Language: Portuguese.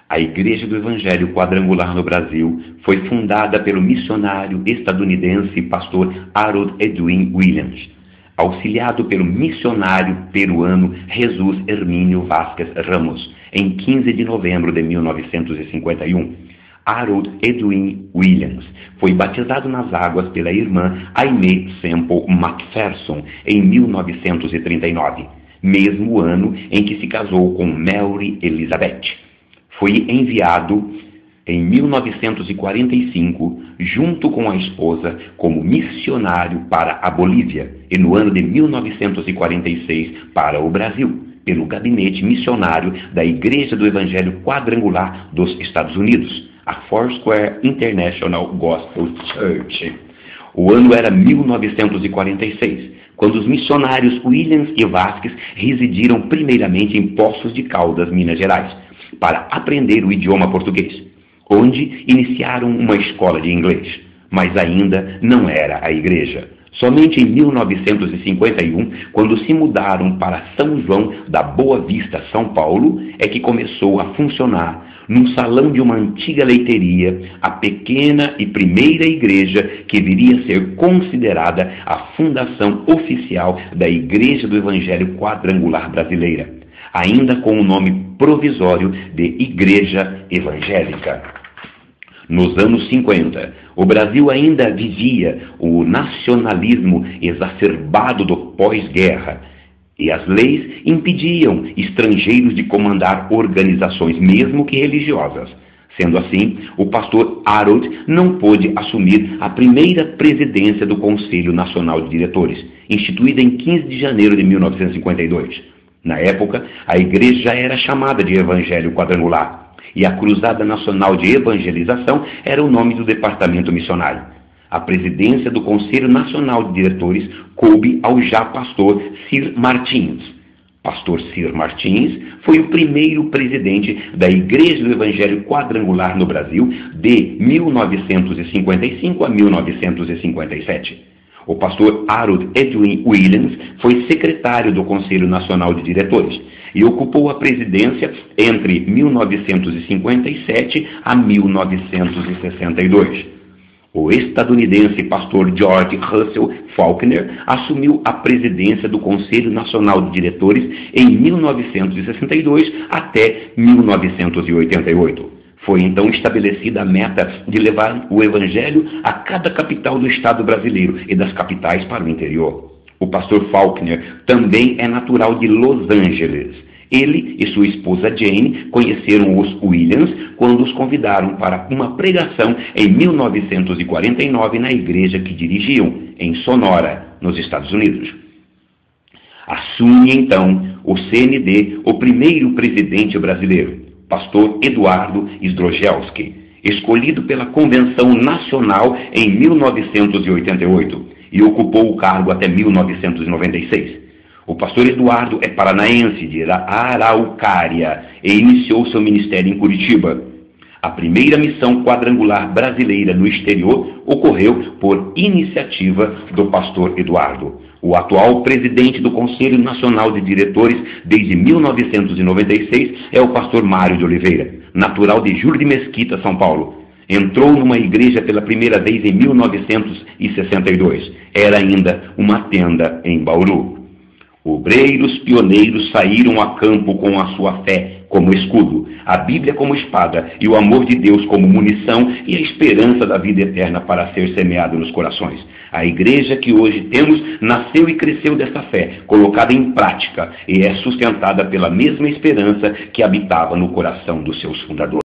A Igreja do Evangelho Quadrangular no Brasil foi fundada pelo missionário estadunidense pastor Harold Edwin Williams, auxiliado pelo missionário peruano Jesus Hermínio Vázquez Ramos, em 15 de novembro de 1951. Harold Edwin Williams foi batizado nas águas pela irmã Aimee Semple McPherson em 1939, mesmo ano em que se casou com Mary Elizabeth. Foi enviado em 1945, junto com a esposa, como missionário para a Bolívia, e no ano de 1946 para o Brasil, pelo gabinete missionário da Igreja do Evangelho Quadrangular dos Estados Unidos, a Foursquare International Gospel Church. O ano era 1946, quando os missionários Williams e Vázquez residiram primeiramente em Poços de Caldas, Minas Gerais, para aprender o idioma português, onde iniciaram uma escola de inglês, mas ainda não era a igreja. Somente em 1951, quando se mudaram para São João da Boa Vista, São Paulo, é que começou a funcionar, num salão de uma antiga leiteria, a pequena e primeira igreja que viria a ser considerada a fundação oficial da Igreja do Evangelho Quadrangular Brasileira, ainda com o nome provisório de Igreja Evangélica. Nos anos 50, o Brasil ainda vivia o nacionalismo exacerbado do pós-guerra, e as leis impediam estrangeiros de comandar organizações, mesmo que religiosas. Sendo assim, o pastor Harold não pôde assumir a primeira presidência do Conselho Nacional de Diretores, instituída em 15 de janeiro de 1952. Na época, a igreja já era chamada de Evangelho Quadrangular, e a Cruzada Nacional de Evangelização era o nome do departamento missionário. A presidência do Conselho Nacional de Diretores coube ao já pastor Sir Martins. Pastor Sir Martins foi o primeiro presidente da Igreja do Evangelho Quadrangular no Brasil de 1955 a 1957. O pastor Harold Edwin Williams foi secretário do Conselho Nacional de Diretores e ocupou a presidência entre 1957 a 1962. O estadunidense pastor George Russell Faulkner assumiu a presidência do Conselho Nacional de Diretores em 1962 até 1988. Foi então estabelecida a meta de levar o Evangelho a cada capital do Estado brasileiro e das capitais para o interior. O pastor Faulkner também é natural de Los Angeles. Ele e sua esposa Jane conheceram os Williams quando os convidaram para uma pregação em 1949 na igreja que dirigiam, em Sonora, nos Estados Unidos. Assume então o CND o primeiro presidente brasileiro, pastor Eduardo Zdrojelski, escolhido pela Convenção Nacional em 1988 e ocupou o cargo até 1996. O pastor Eduardo é paranaense de Araucária e iniciou seu ministério em Curitiba. A primeira missão quadrangular brasileira no exterior ocorreu por iniciativa do pastor Eduardo. O atual presidente do Conselho Nacional de Diretores desde 1996 é o pastor Mário de Oliveira, natural de Júlio de Mesquita, São Paulo. Entrou numa igreja pela primeira vez em 1962. Era ainda uma tenda em Bauru. Obreiros pioneiros saíram a campo com a sua fé como escudo, a Bíblia como espada e o amor de Deus como munição e a esperança da vida eterna para ser semeado nos corações. A igreja que hoje temos nasceu e cresceu dessa fé, colocada em prática, e é sustentada pela mesma esperança que habitava no coração dos seus fundadores.